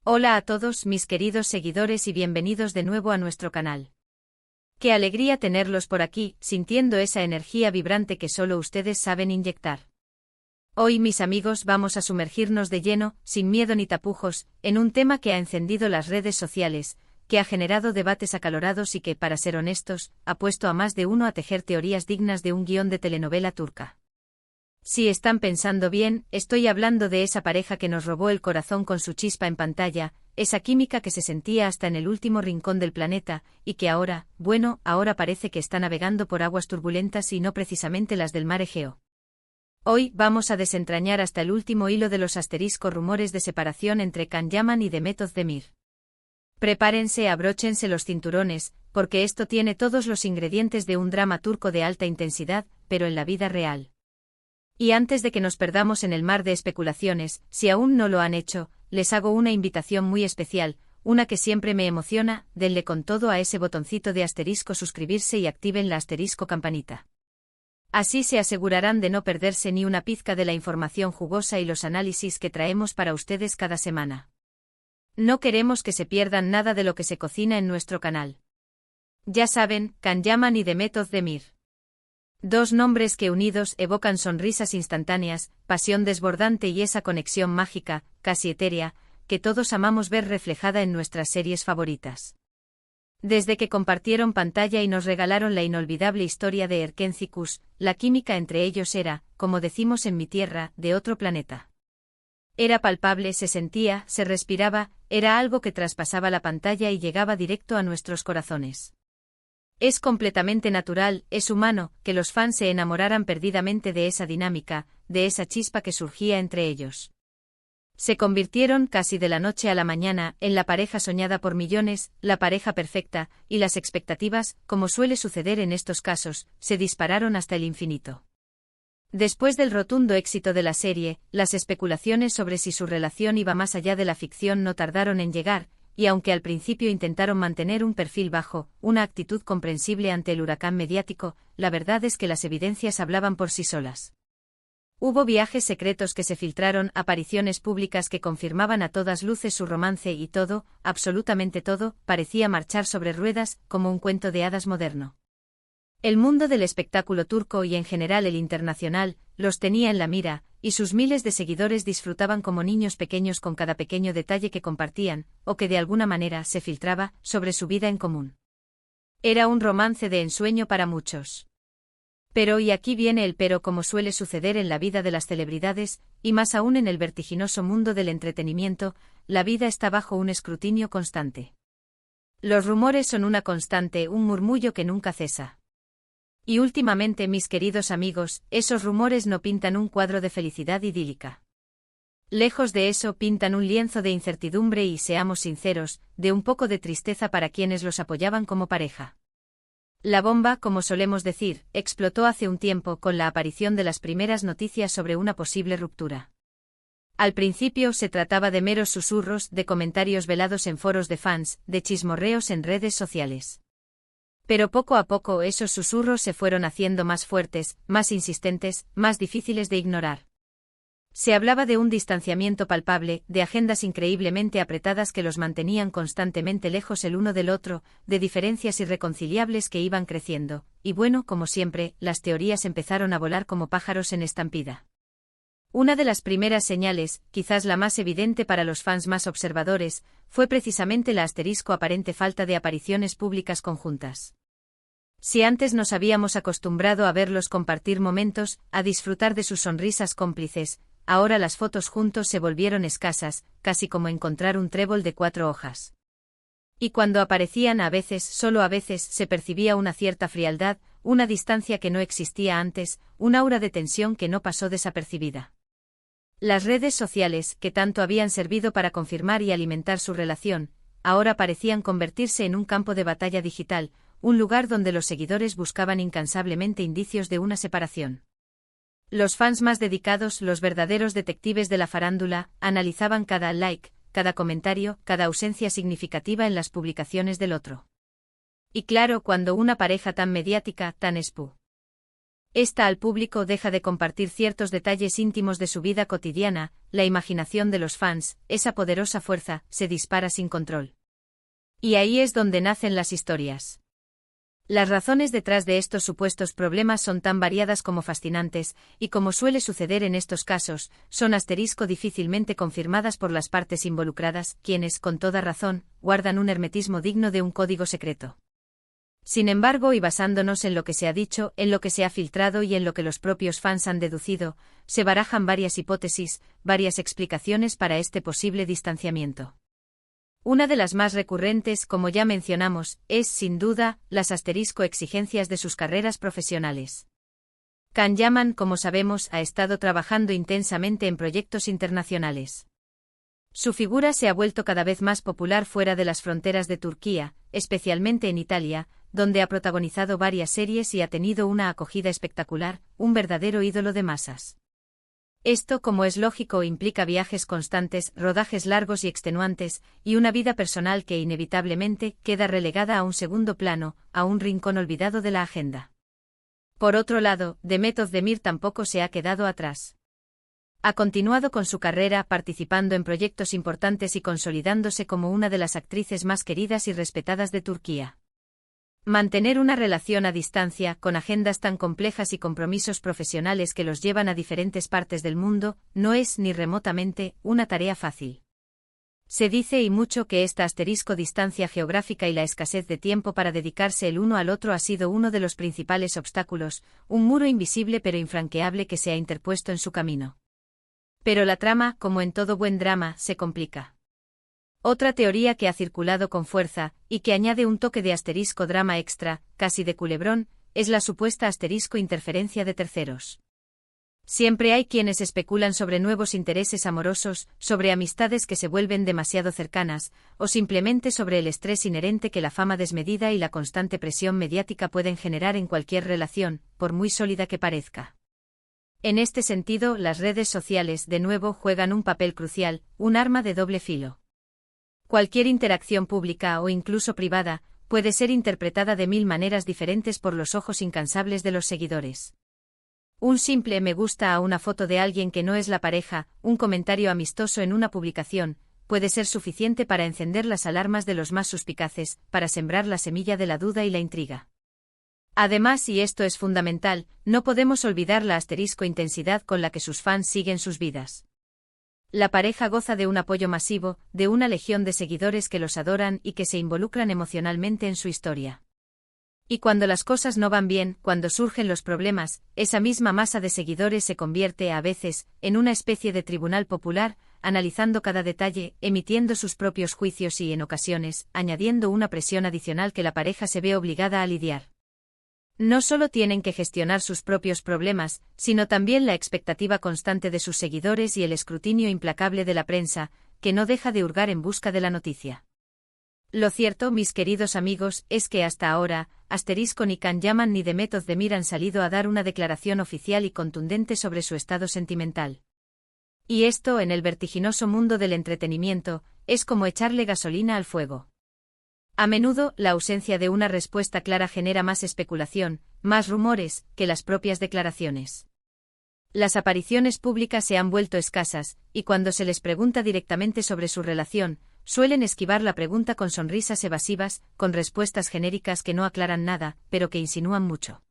Hola a todos mis queridos seguidores y bienvenidos de nuevo a nuestro canal. Qué alegría tenerlos por aquí, sintiendo esa energía vibrante que solo ustedes saben inyectar. Hoy, mis amigos, vamos a sumergirnos de lleno, sin miedo ni tapujos, en un tema que ha encendido las redes sociales, que ha generado debates acalorados y que, para ser honestos, ha puesto a más de uno a tejer teorías dignas de un guión de telenovela turca. Si están pensando bien, estoy hablando de esa pareja que nos robó el corazón con su chispa en pantalla, esa química que se sentía hasta en el último rincón del planeta, y que ahora, ahora parece que está navegando por aguas turbulentas y no precisamente las del mar Egeo. Hoy vamos a desentrañar hasta el último hilo de los asteriscos rumores de separación entre Can Yaman y Demet Özdemir. Prepárense, abróchense los cinturones, porque esto tiene todos los ingredientes de un drama turco de alta intensidad, pero en la vida real. Y antes de que nos perdamos en el mar de especulaciones, si aún no lo han hecho, les hago una invitación muy especial, una que siempre me emociona: denle con todo a ese botoncito de asterisco suscribirse y activen la asterisco campanita. Así se asegurarán de no perderse ni una pizca de la información jugosa y los análisis que traemos para ustedes cada semana. No queremos que se pierdan nada de lo que se cocina en nuestro canal. Ya saben, Can Yaman y Demet Özdemir. Dos nombres que unidos evocan sonrisas instantáneas, pasión desbordante y esa conexión mágica, casi etérea, que todos amamos ver reflejada en nuestras series favoritas. Desde que compartieron pantalla y nos regalaron la inolvidable historia de Erkenci-Kuş, la química entre ellos era, como decimos en mi tierra, de otro planeta. Era palpable, se sentía, se respiraba, era algo que traspasaba la pantalla y llegaba directo a nuestros corazones. Es completamente natural, es humano, que los fans se enamoraran perdidamente de esa dinámica, de esa chispa que surgía entre ellos. Se convirtieron, casi de la noche a la mañana, en la pareja soñada por millones, la pareja perfecta, y las expectativas, como suele suceder en estos casos, se dispararon hasta el infinito. Después del rotundo éxito de la serie, las especulaciones sobre si su relación iba más allá de la ficción no tardaron en llegar, y aunque al principio intentaron mantener un perfil bajo, una actitud comprensible ante el huracán mediático, la verdad es que las evidencias hablaban por sí solas. Hubo viajes secretos que se filtraron, apariciones públicas que confirmaban a todas luces su romance y todo, absolutamente todo, parecía marchar sobre ruedas, como un cuento de hadas moderno. El mundo del espectáculo turco y en general el internacional, los tenía en la mira, y sus miles de seguidores disfrutaban como niños pequeños con cada pequeño detalle que compartían, o que de alguna manera se filtraba, sobre su vida en común. Era un romance de ensueño para muchos. Pero, y aquí viene el pero, como suele suceder en la vida de las celebridades, y más aún en el vertiginoso mundo del entretenimiento, la vida está bajo un escrutinio constante. Los rumores son una constante, un murmullo que nunca cesa. Y últimamente, mis queridos amigos, esos rumores no pintan un cuadro de felicidad idílica. Lejos de eso, pintan un lienzo de incertidumbre y, seamos sinceros, de un poco de tristeza para quienes los apoyaban como pareja. La bomba, como solemos decir, explotó hace un tiempo con la aparición de las primeras noticias sobre una posible ruptura. Al principio se trataba de meros susurros, de comentarios velados en foros de fans, de chismorreos en redes sociales. Pero poco a poco esos susurros se fueron haciendo más fuertes, más insistentes, más difíciles de ignorar. Se hablaba de un distanciamiento palpable, de agendas increíblemente apretadas que los mantenían constantemente lejos el uno del otro, de diferencias irreconciliables que iban creciendo, y bueno, como siempre, las teorías empezaron a volar como pájaros en estampida. Una de las primeras señales, quizás la más evidente para los fans más observadores, fue precisamente la aparente falta de apariciones públicas conjuntas. Si antes nos habíamos acostumbrado a verlos compartir momentos, a disfrutar de sus sonrisas cómplices, ahora las fotos juntos se volvieron escasas, casi como encontrar un trébol de 4 hojas. Y cuando aparecían solo a veces, se percibía una cierta frialdad, una distancia que no existía antes, un aura de tensión que no pasó desapercibida. Las redes sociales, que tanto habían servido para confirmar y alimentar su relación, ahora parecían convertirse en un campo de batalla digital, un lugar donde los seguidores buscaban incansablemente indicios de una separación. Los fans más dedicados, los verdaderos detectives de la farándula, analizaban cada like, cada comentario, cada ausencia significativa en las publicaciones del otro. Y claro, cuando una pareja tan mediática, tan Esta al público deja de compartir ciertos detalles íntimos de su vida cotidiana, la imaginación de los fans, esa poderosa fuerza, se dispara sin control. Y ahí es donde nacen las historias. Las razones detrás de estos supuestos problemas son tan variadas como fascinantes, y como suele suceder en estos casos, son difícilmente confirmadas por las partes involucradas, quienes, con toda razón, guardan un hermetismo digno de un código secreto. Sin embargo, y basándonos en lo que se ha dicho, en lo que se ha filtrado y en lo que los propios fans han deducido, se barajan varias hipótesis, varias explicaciones para este posible distanciamiento. Una de las más recurrentes, como ya mencionamos, es, sin duda, las exigencias de sus carreras profesionales. Can Yaman, como sabemos, ha estado trabajando intensamente en proyectos internacionales. Su figura se ha vuelto cada vez más popular fuera de las fronteras de Turquía, especialmente en Italia, donde ha protagonizado varias series y ha tenido una acogida espectacular, un verdadero ídolo de masas. Esto, como es lógico, implica viajes constantes, rodajes largos y extenuantes, y una vida personal que inevitablemente queda relegada a un segundo plano, a un rincón olvidado de la agenda. Por otro lado, Demet Özdemir tampoco se ha quedado atrás. Ha continuado con su carrera participando en proyectos importantes y consolidándose como una de las actrices más queridas y respetadas de Turquía. Mantener una relación a distancia, con agendas tan complejas y compromisos profesionales que los llevan a diferentes partes del mundo, no es, ni remotamente, una tarea fácil. Se dice y mucho que esta distancia geográfica y la escasez de tiempo para dedicarse el uno al otro ha sido uno de los principales obstáculos, un muro invisible pero infranqueable que se ha interpuesto en su camino. Pero la trama, como en todo buen drama, se complica. Otra teoría que ha circulado con fuerza, y que añade un toque de drama extra, casi de culebrón, es la supuesta interferencia de terceros. Siempre hay quienes especulan sobre nuevos intereses amorosos, sobre amistades que se vuelven demasiado cercanas, o simplemente sobre el estrés inherente que la fama desmedida y la constante presión mediática pueden generar en cualquier relación, por muy sólida que parezca. En este sentido, las redes sociales, de nuevo, juegan un papel crucial, un arma de doble filo. Cualquier interacción pública o incluso privada puede ser interpretada de mil maneras diferentes por los ojos incansables de los seguidores. Un simple me gusta a una foto de alguien que no es la pareja, un comentario amistoso en una publicación, puede ser suficiente para encender las alarmas de los más suspicaces, para sembrar la semilla de la duda y la intriga. Además, y esto es fundamental, no podemos olvidar la intensidad con la que sus fans siguen sus vidas. La pareja goza de un apoyo masivo, de una legión de seguidores que los adoran y que se involucran emocionalmente en su historia. Y cuando las cosas no van bien, cuando surgen los problemas, esa misma masa de seguidores se convierte, a veces, en una especie de tribunal popular, analizando cada detalle, emitiendo sus propios juicios y, en ocasiones, añadiendo una presión adicional que la pareja se ve obligada a lidiar. No solo tienen que gestionar sus propios problemas, sino también la expectativa constante de sus seguidores y el escrutinio implacable de la prensa, que no deja de hurgar en busca de la noticia. Lo cierto, mis queridos amigos, es que hasta ahora, ni Can Yaman ni Demet Özdemir han salido a dar una declaración oficial y contundente sobre su estado sentimental. Y esto, en el vertiginoso mundo del entretenimiento, es como echarle gasolina al fuego. A menudo, la ausencia de una respuesta clara genera más especulación, más rumores, que las propias declaraciones. Las apariciones públicas se han vuelto escasas, y cuando se les pregunta directamente sobre su relación, suelen esquivar la pregunta con sonrisas evasivas, con respuestas genéricas que no aclaran nada, pero que insinúan mucho.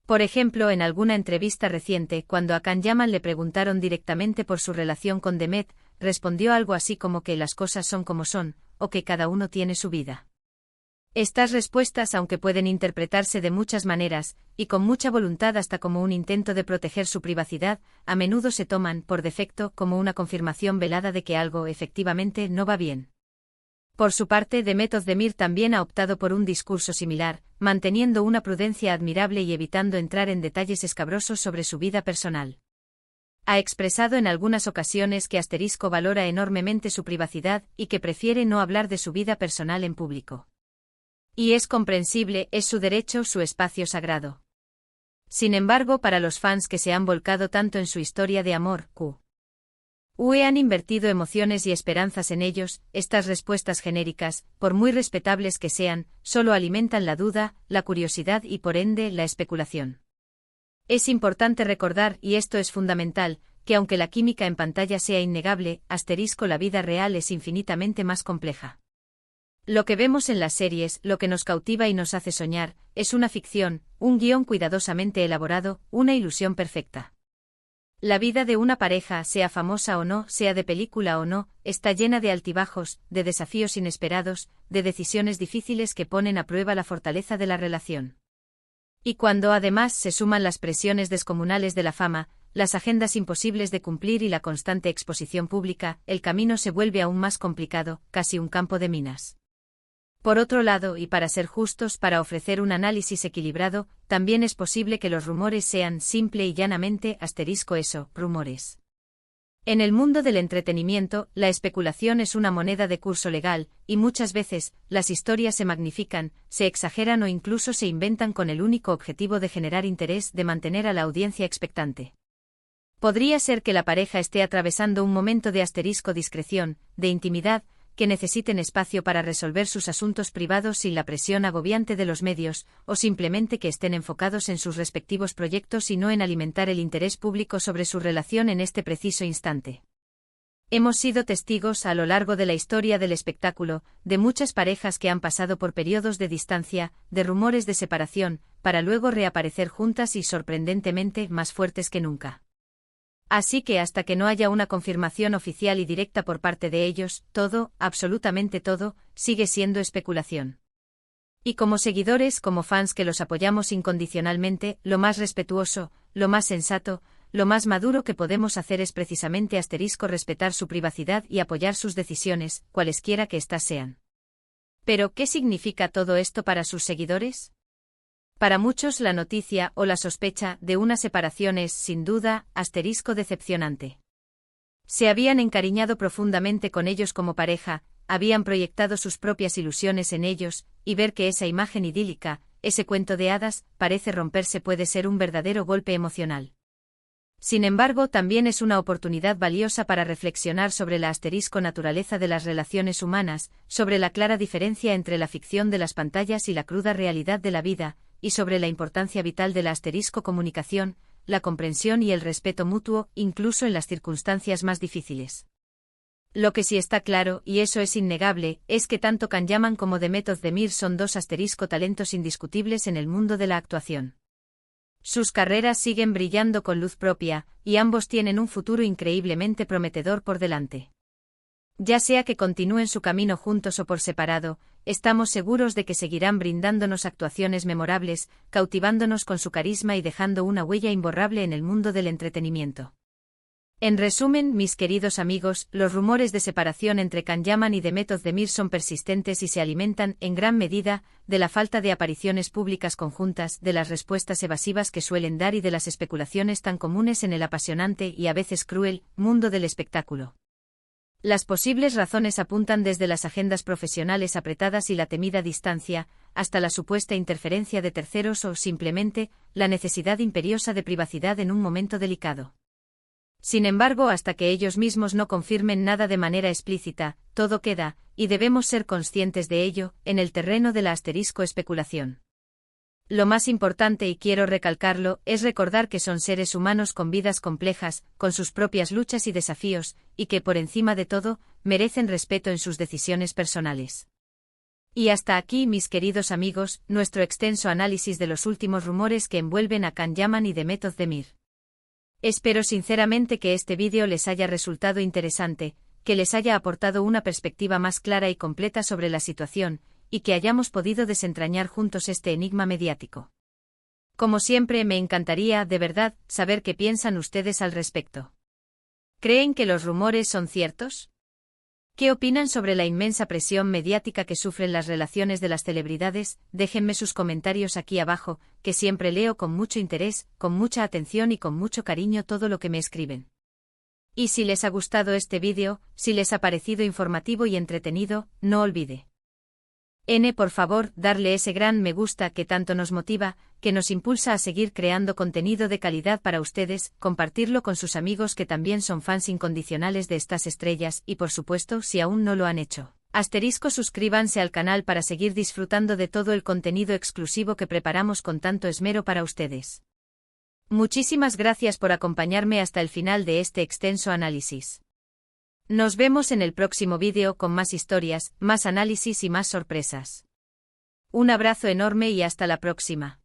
Por ejemplo, en alguna entrevista reciente, cuando a Can Yaman le preguntaron directamente por su relación con Demet, respondió algo así como que las cosas son como son, o que cada uno tiene su vida. Estas respuestas, aunque pueden interpretarse de muchas maneras, y con mucha voluntad hasta como un intento de proteger su privacidad, a menudo se toman, por defecto, como una confirmación velada de que algo, efectivamente, no va bien. Por su parte, Demet Özdemir también ha optado por un discurso similar, manteniendo una prudencia admirable y evitando entrar en detalles escabrosos sobre su vida personal. Ha expresado en algunas ocasiones que valora enormemente su privacidad y que prefiere no hablar de su vida personal en público. Y es comprensible, es su derecho, su espacio sagrado. Sin embargo, para los fans que se han volcado tanto en su historia de amor, han invertido emociones y esperanzas en ellos, estas respuestas genéricas, por muy respetables que sean, solo alimentan la duda, la curiosidad y por ende, la especulación. Es importante recordar, y esto es fundamental, que aunque la química en pantalla sea innegable, la vida real es infinitamente más compleja. Lo que vemos en las series, lo que nos cautiva y nos hace soñar, es una ficción, un guión cuidadosamente elaborado, una ilusión perfecta. La vida de una pareja, sea famosa o no, sea de película o no, está llena de altibajos, de desafíos inesperados, de decisiones difíciles que ponen a prueba la fortaleza de la relación. Y cuando además se suman las presiones descomunales de la fama, las agendas imposibles de cumplir y la constante exposición pública, el camino se vuelve aún más complicado, casi un campo de minas. Por otro lado, y para ser justos, para ofrecer un análisis equilibrado, también es posible que los rumores sean simple y llanamente rumores. En el mundo del entretenimiento, la especulación es una moneda de curso legal, y muchas veces, las historias se magnifican, se exageran o incluso se inventan con el único objetivo de generar interés, de mantener a la audiencia expectante. Podría ser que la pareja esté atravesando un momento de discreción, de intimidad, que necesiten espacio para resolver sus asuntos privados sin la presión agobiante de los medios, o simplemente que estén enfocados en sus respectivos proyectos y no en alimentar el interés público sobre su relación en este preciso instante. Hemos sido testigos a lo largo de la historia del espectáculo, de muchas parejas que han pasado por periodos de distancia, de rumores de separación, para luego reaparecer juntas y sorprendentemente más fuertes que nunca. Así que hasta que no haya una confirmación oficial y directa por parte de ellos, todo, absolutamente todo, sigue siendo especulación. Y como seguidores, como fans que los apoyamos incondicionalmente, lo más respetuoso, lo más sensato, lo más maduro que podemos hacer es precisamente respetar su privacidad y apoyar sus decisiones, cualesquiera que éstas sean. Pero, ¿qué significa todo esto para sus seguidores? Para muchos la noticia o la sospecha de una separación es, sin duda, decepcionante. Se habían encariñado profundamente con ellos como pareja, habían proyectado sus propias ilusiones en ellos, y ver que esa imagen idílica, ese cuento de hadas, parece romperse puede ser un verdadero golpe emocional. Sin embargo, también es una oportunidad valiosa para reflexionar sobre la naturaleza de las relaciones humanas, sobre la clara diferencia entre la ficción de las pantallas y la cruda realidad de la vida, y sobre la importancia vital de la comunicación, la comprensión y el respeto mutuo, incluso en las circunstancias más difíciles. Lo que sí está claro, y eso es innegable, es que tanto Can Yaman como Demet Özdemir son dos talentos indiscutibles en el mundo de la actuación. Sus carreras siguen brillando con luz propia, y ambos tienen un futuro increíblemente prometedor por delante. Ya sea que continúen su camino juntos o por separado, estamos seguros de que seguirán brindándonos actuaciones memorables, cautivándonos con su carisma y dejando una huella imborrable en el mundo del entretenimiento. En resumen, mis queridos amigos, los rumores de separación entre Can Yaman y Demet Özdemir son persistentes y se alimentan, en gran medida, de la falta de apariciones públicas conjuntas, de las respuestas evasivas que suelen dar y de las especulaciones tan comunes en el apasionante y a veces cruel mundo del espectáculo. Las posibles razones apuntan desde las agendas profesionales apretadas y la temida distancia, hasta la supuesta interferencia de terceros o, simplemente, la necesidad imperiosa de privacidad en un momento delicado. Sin embargo, hasta que ellos mismos no confirmen nada de manera explícita, todo queda, y debemos ser conscientes de ello, en el terreno de la especulación. Lo más importante, y quiero recalcarlo, es recordar que son seres humanos con vidas complejas, con sus propias luchas y desafíos, y que, por encima de todo, merecen respeto en sus decisiones personales. Y hasta aquí, mis queridos amigos, nuestro extenso análisis de los últimos rumores que envuelven a Can Yaman y Demet Özdemir. Espero sinceramente que este vídeo les haya resultado interesante, que les haya aportado una perspectiva más clara y completa sobre la situación, y que hayamos podido desentrañar juntos este enigma mediático. Como siempre, me encantaría, de verdad, saber qué piensan ustedes al respecto. ¿Creen que los rumores son ciertos? ¿Qué opinan sobre la inmensa presión mediática que sufren las relaciones de las celebridades? Déjenme sus comentarios aquí abajo, que siempre leo con mucho interés, con mucha atención y con mucho cariño todo lo que me escriben. Y si les ha gustado este vídeo, si les ha parecido informativo y entretenido, no olvide. Por favor, darle ese gran me gusta que tanto nos motiva, que nos impulsa a seguir creando contenido de calidad para ustedes, compartirlo con sus amigos que también son fans incondicionales de estas estrellas y por supuesto, si aún no lo han hecho, suscríbanse al canal para seguir disfrutando de todo el contenido exclusivo que preparamos con tanto esmero para ustedes. Muchísimas gracias por acompañarme hasta el final de este extenso análisis. Nos vemos en el próximo vídeo con más historias, más análisis y más sorpresas. Un abrazo enorme y hasta la próxima.